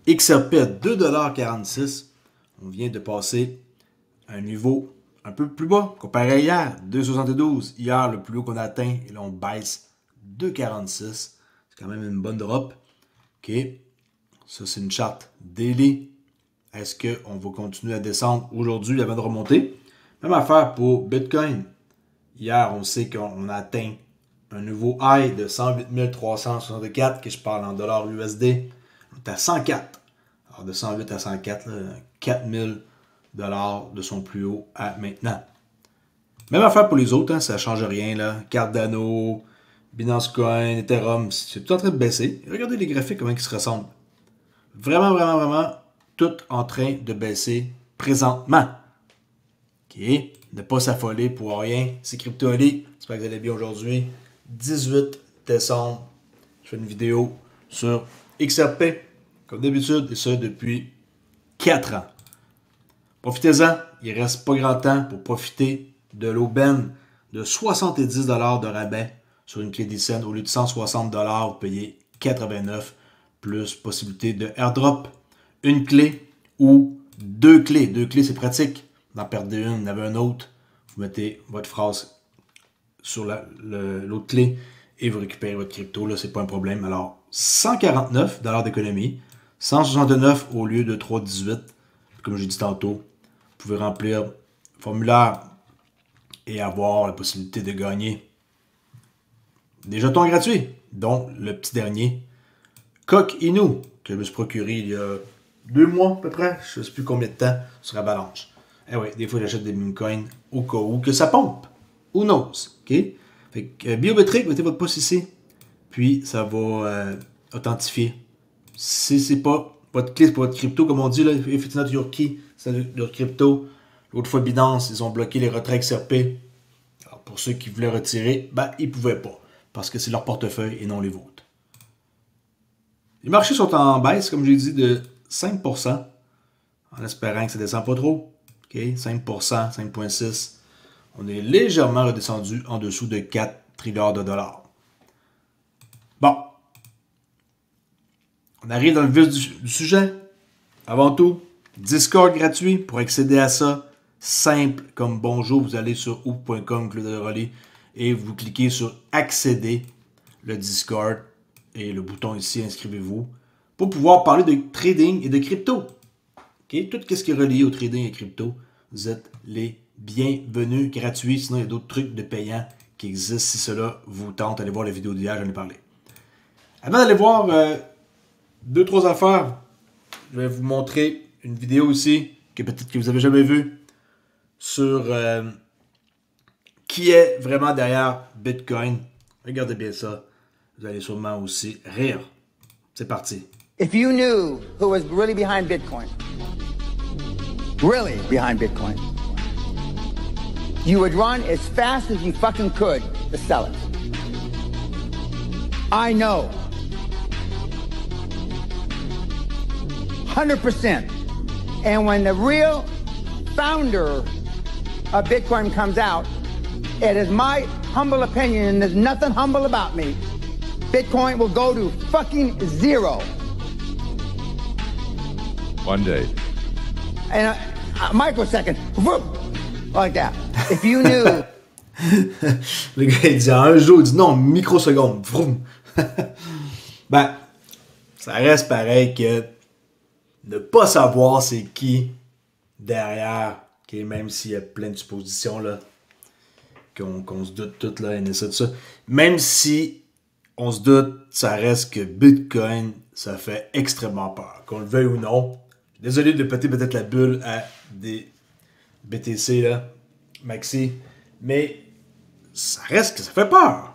XRP à 2,46 $. On vient de passer à un niveau un peu plus bas comparé à hier. 2,72 $. Hier, le plus haut qu'on a atteint. Et là, on baisse 2,46 $. C'est quand même une bonne drop. OK. Ça, c'est une charte daily. Est-ce qu'on va continuer à descendre aujourd'hui avant de remonter? Même affaire pour Bitcoin. Hier, on sait qu'on a atteint un nouveau high de 108 364, que je parle en dollars USD. On est à 104. Alors de 108 à 104, 4000 dollars de son plus haut à maintenant. Même affaire pour les autres, hein, ça ne change rien. Là. Cardano, Binance Coin, Ethereum, c'est tout en train de baisser. Regardez les graphiques, comment ils se ressemblent. Vraiment, vraiment, vraiment, tout en train de baisser présentement. OK? Ne pas s'affoler pour rien. C'est Crypto Ali. J'espère que vous allez bien aujourd'hui. 18 décembre. Je fais une vidéo sur XRP, comme d'habitude, et ça depuis 4 ans. Profitez-en. Il ne reste pas grand temps pour profiter de l'aubaine de 70 $ de rabais sur une clé d'Isen. Au lieu de 160 $, vous payez 89 plus possibilité de airdrop. Une clé ou deux clés. Deux clés, c'est pratique. Vous en perdez une, vous en avez une autre. Vous mettez votre phrase sur l'autre clé et vous récupérez votre crypto. Là, c'est pas un problème. Alors, 149 $ d'économie. 169 au lieu de 3,18. Comme j'ai dit tantôt, vous pouvez remplir le formulaire et avoir la possibilité de gagner des jetons gratuits, dont le petit dernier, Coq Inu, que je me suis procuré il y a 2 mois à peu près, je ne sais plus combien de temps, sur Avalanche. Eh oui, des fois j'achète des meme coins au cas où que ça pompe. Who knows? OK? Fait que biométrique, mettez votre pouce ici, puis ça va authentifier. Si c'est pas votre clé, c'est pour votre crypto, comme on dit, là, if it's not your key, c'est your crypto. L'autre fois, Binance, ils ont bloqué les retraits XRP. Alors, pour ceux qui voulaient retirer, ben, ils pouvaient pas, parce que c'est leur portefeuille et non les vôtres. Les marchés sont en baisse, comme j'ai dit, de 5%, en espérant que ça ne descend pas trop. Okay? 5%, 5,6%. On est légèrement redescendu en dessous de 4 trilliards de dollars. Bon. On arrive dans le vif du sujet. Avant tout, Discord gratuit pour accéder à ça. Simple comme bonjour. Vous allez sur ouf.com, Claude Relais, et vous cliquez sur accéder, le Discord, et le bouton ici, inscrivez-vous, pour pouvoir parler de trading et de crypto. Okay? Tout ce qui est relié au trading et crypto, vous êtes les bienvenus gratuits. Sinon, il y a d'autres trucs de payants qui existent. Si cela vous tente, allez voir la vidéo d'hier, j'en ai parlé. Avant d'aller voir 2-3 affaires, je vais vous montrer une vidéo aussi, que peut-être que vous n'avez jamais vue, sur qui est vraiment derrière Bitcoin. Regardez bien ça. Vous allez sûrement aussi rire. C'est parti. If you knew who was really behind Bitcoin, you would run as fast as you fucking could to sell it. I know. 100%. And when the real founder of Bitcoin comes out, it is my humble opinion, and there's nothing humble about me, Bitcoin will go to fucking zero. One day. And a microsecond, whoop, like that. If you knew. Le gars, il dit en un jour, il dit non, microseconde. Vroom. Ben, ça reste pareil que ne pas savoir c'est qui derrière, okay, même s'il y a plein de suppositions là, qu'on se doute tout là, et ça, tout ça. Même si on se doute, ça reste que Bitcoin, ça fait extrêmement peur. Qu'on le veuille ou non. Désolé de péter peut-être la bulle à des BTC là, Maxi, mais ça reste que ça fait peur.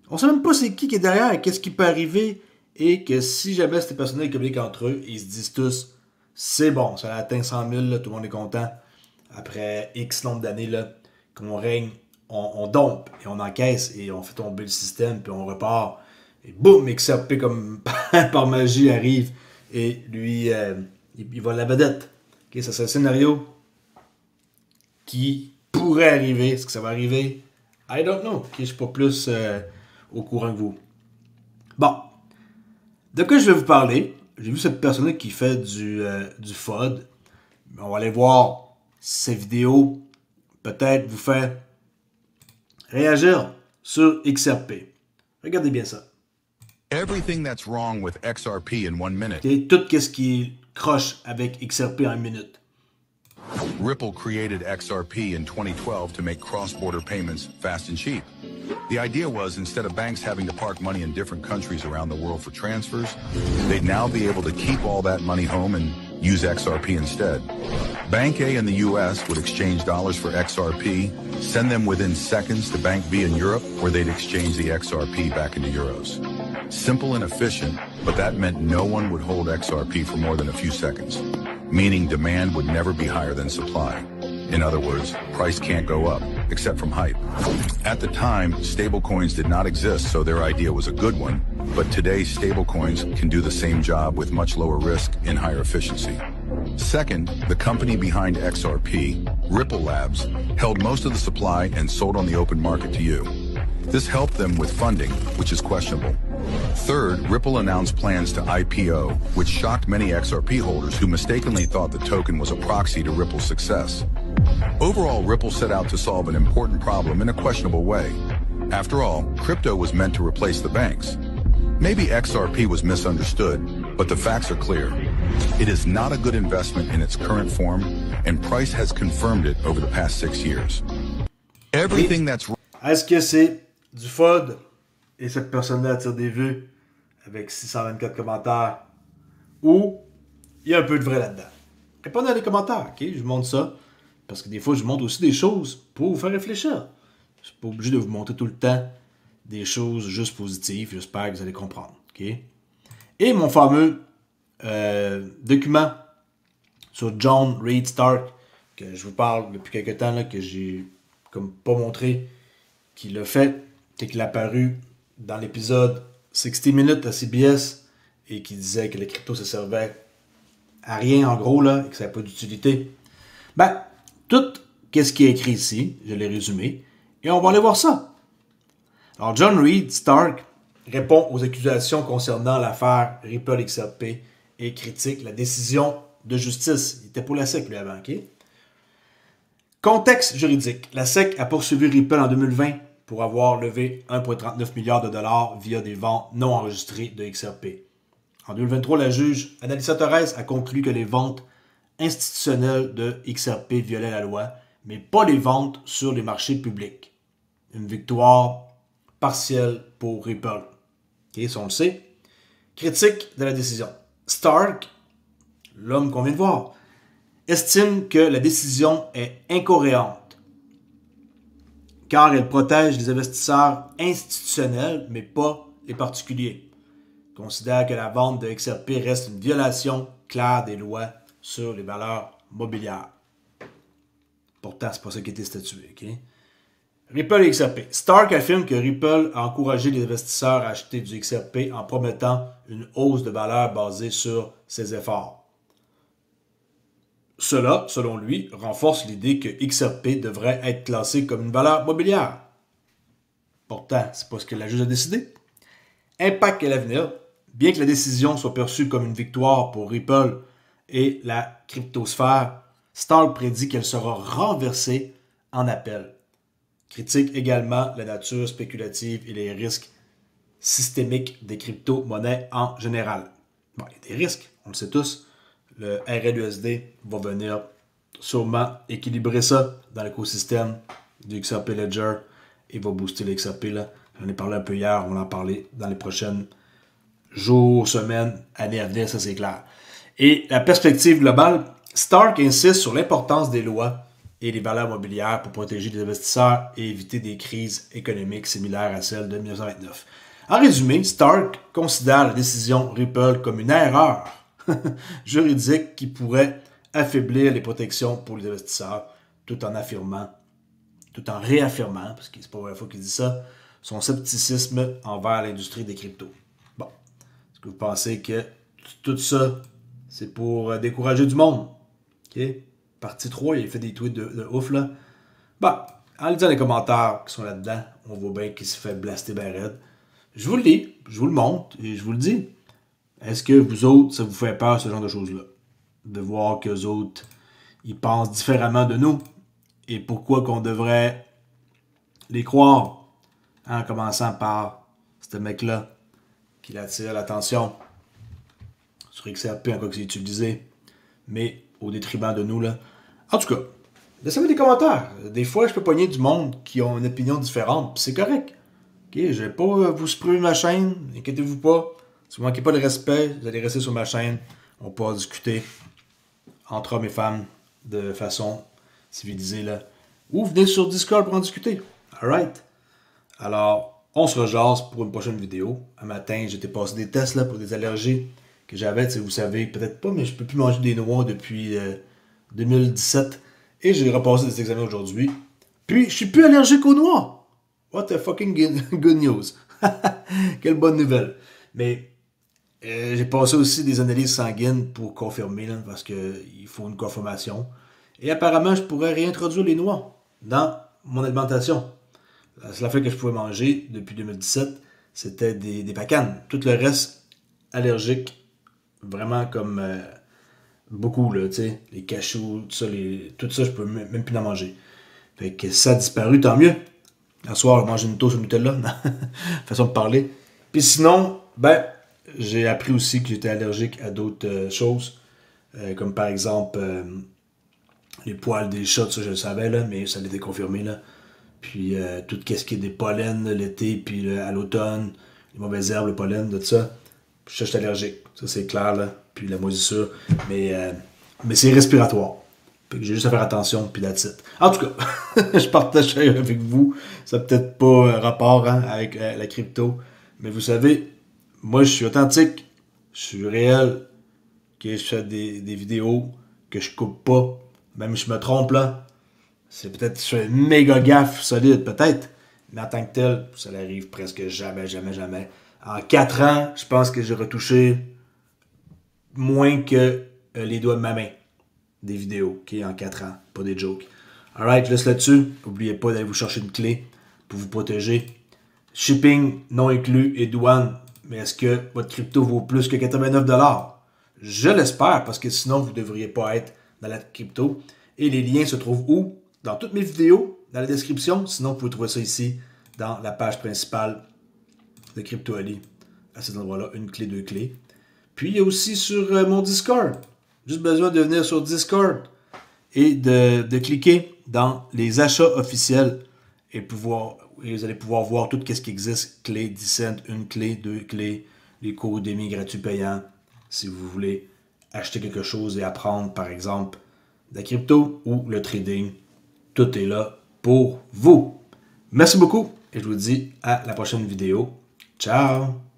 On sait même pas c'est qui est derrière et qu'est-ce qui peut arriver, et que si jamais ces personnes communiquent entre eux, ils se disent tous, c'est bon, ça a atteint 100 000, là, tout le monde est content. Après X nombre d'années là, qu'on règne, on dompe et on encaisse et on fait tomber le système, puis on repart. Et boum, XRP comme par magie arrive et lui, il vole la vedette. Okay, ça c'est un scénario qui pourrait arriver. Est-ce que ça va arriver? I don't know. Okay, je ne suis pas plus au courant que vous. Bon. De quoi je vais vous parler? j'ai vu cette personne-là qui fait du FOD. On va aller voir si cette vidéo peut-être vous fait réagir sur XRP. Regardez bien ça. Everything that's wrong with XRP in 1 minute. Okay? Tout ce qui croche avec XRP en 1 minute. Ripple created XRP in 2012 to make cross-border payments fast and cheap. The idea was instead of banks having to park money in different countries around the world for transfers, they'd now be able to keep all that money home and use XRP instead. Bank A in the US would exchange dollars for XRP, send them within seconds to Bank B in Europe, where they'd exchange the XRP back into euros. Simple and efficient, but that meant no one would hold XRP for more than a few seconds, meaning demand would never be higher than supply. In other words, price can't go up, except from hype. At the time, stablecoins did not exist, so their idea was a good one, but today stablecoins can do the same job with much lower risk and higher efficiency. Second, the company behind XRP, Ripple Labs, held most of the supply and sold on the open market to you. This helped them with funding, which is questionable. Third, Ripple announced plans to IPO, which shocked many XRP holders who mistakenly thought the token was a proxy to Ripple's success. Overall, Ripple set out to solve an important problem in a questionable way. After all, crypto was meant to replace the banks. Maybe XRP was misunderstood, but the facts are clear. It is not a good investment in its current form, and Price has confirmed it over the past 6 years. Everything that's... Est-ce que c'est du FOD et cette personne-là attire des vues avec 624 commentaires ou il y a un peu de vrai là-dedans? Répondez dans les commentaires, ok? Je vous montre ça parce que des fois, je vous montre aussi des choses pour vous faire réfléchir. Je suis pas obligé de vous montrer tout le temps des choses juste positives. J'espère que vous allez comprendre, ok? Et mon fameux document sur John Reed Stark que je vous parle depuis quelques temps, là, que j'ai comme pas montré qu'il l'a fait, c'est qu'il est apparu dans l'épisode 60 Minutes à CBS et qui disait que les cryptos se servaient à rien en gros là, et que ça n'avait pas d'utilité. Ben, tout ce qui est écrit ici, je l'ai résumé, et on va aller voir ça. Alors, John Reed Stark répond aux accusations concernant l'affaire Ripple XRP et critique la décision de justice. Il était pour la SEC, lui, avant, ok? Contexte juridique. La SEC a poursuivi Ripple en 2020 pour avoir levé 1,39 milliard de dollars via des ventes non enregistrées de XRP. En 2023, la juge Annalisa Torres a conclu que les ventes institutionnelles de XRP violaient la loi, mais pas les ventes sur les marchés publics. Une victoire partielle pour Ripple. Okay, ça on le sait. Critique de la décision. Stark, l'homme qu'on vient de voir, estime que la décision est incohérente car elle protège les investisseurs institutionnels, mais pas les particuliers. Il considère que la vente de XRP reste une violation claire des lois sur les valeurs mobilières. Pourtant, c'est pas ça qui a été statué. Okay? Ripple et XRP. Stark affirme que Ripple a encouragé les investisseurs à acheter du XRP en promettant une hausse de valeur basée sur ses efforts. Cela, selon lui, renforce l'idée que XRP devrait être classé comme une valeur mobilière. Pourtant, c'est pas ce que la juge a décidé. Impact et l'avenir. Bien que la décision soit perçue comme une victoire pour Ripple et la cryptosphère, Stark prédit qu'elle sera renversée en appel. Critique également la nature spéculative et les risques systémiques des crypto-monnaies en général. Bon, il y a des risques, on le sait tous. Le RLUSD va venir sûrement équilibrer ça dans l'écosystème du XRP Ledger et va booster le XRP. J'en ai parlé un peu hier, on va en parler dans les prochaines jours, semaines, années à venir, ça c'est clair. Et la perspective globale, Stark insiste sur l'importance des lois et les valeurs mobilières pour protéger les investisseurs et éviter des crises économiques similaires à celles de 1929. En résumé, Stark considère la décision Ripple comme une erreur juridique qui pourrait affaiblir les protections pour les investisseurs tout en réaffirmant, parce que c'est pas la première fois qu'il dit ça, son scepticisme envers l'industrie des cryptos. Bon, est-ce que vous pensez que tout ça, c'est pour décourager du monde? OK? Partie 3, il a fait des tweets de ouf, là. Bon, en lisant les commentaires qui sont là-dedans, on voit bien qu'il se fait blaster ben raide. Je vous le lis, je vous le montre et je vous le dis. Est-ce que vous autres, ça vous fait peur ce genre de choses-là? De voir qu'eux autres, ils pensent différemment de nous et pourquoi qu'on devrait les croire, hein, en commençant par ce mec-là qui attire l'attention sur XRP, en quoi que c'est utilisé, mais au détriment de nous, là. En tout cas, laissez-moi des commentaires. Des fois, je peux pogner du monde qui ont une opinion différente, puis c'est correct. Ok, je vais pas vous supprimer ma chaîne, inquiétez-vous pas. Si vous manquez pas de respect, vous allez rester sur ma chaîne. On pourra discuter entre hommes et femmes de façon civilisée, là. Ou venez sur Discord pour en discuter. Alright? Alors, on se rejase pour une prochaine vidéo. Un matin, j'étais passé des tests là, pour des allergies que j'avais. Vous savez, peut-être pas, mais je peux plus manger des noix depuis 2017. Et j'ai repassé des examens aujourd'hui. Puis, je suis plus allergique aux noix. What a fucking good news. Quelle bonne nouvelle. Mais j'ai passé aussi des analyses sanguines pour confirmer, là, parce qu'il faut une confirmation. Et apparemment, je pourrais réintroduire les noix dans mon alimentation. La seule fois que je pouvais manger depuis 2017, c'était des pacanes. Tout le reste, allergique, vraiment comme beaucoup, là, tu sais, les cachous, tout ça, je peux même plus en manger. Fait que ça a disparu, tant mieux. Un soir, je mange une toast au Nutella, façon de parler. Puis sinon, ben, j'ai appris aussi que j'étais allergique à d'autres choses, comme par exemple les poils des chats, ça je le savais, là, mais ça l'était confirmé, là. Puis tout ce qui est des pollens l'été, puis à l'automne, les mauvaises herbes, le pollen, tout ça, je suis allergique, ça c'est clair, là. Puis la moisissure, mais c'est respiratoire. J'ai juste à faire attention, puis that's it. En tout cas, je partage avec vous. Ça n'a peut-être pas rapport, hein, avec la crypto. Mais vous savez, moi je suis authentique. Je suis réel. Okay, je fais des vidéos que je coupe pas. Même si je me trompe là. C'est peut-être je fais une méga gaffe solide, peut-être. Mais en tant que tel, ça n'arrive presque jamais. En 4 ans, je pense que j'ai retouché moins que les doigts de ma main. Des vidéos, ok, en 4 ans, pas des jokes. Alright, je laisse là-dessus. N'oubliez pas d'aller vous chercher une clé pour vous protéger. Shipping non inclus et douane. Mais est-ce que votre crypto vaut plus que 89$? Je l'espère, parce que sinon, vous ne devriez pas être dans la crypto. Et les liens se trouvent où? Dans toutes mes vidéos, dans la description. Sinon, vous pouvez trouver ça ici, dans la page principale de Crypto Ali. À cet endroit-là, une clé, 2 clés. Puis, il y a aussi sur mon Discord. Juste besoin de venir sur Discord et de cliquer dans les achats officiels et vous allez pouvoir voir tout ce qui existe. Clé 10 cents, une clé, 2 clés, les cours Udemy gratuits payants. Si vous voulez acheter quelque chose et apprendre, par exemple, de la crypto ou le trading, tout est là pour vous. Merci beaucoup et je vous dis à la prochaine vidéo. Ciao!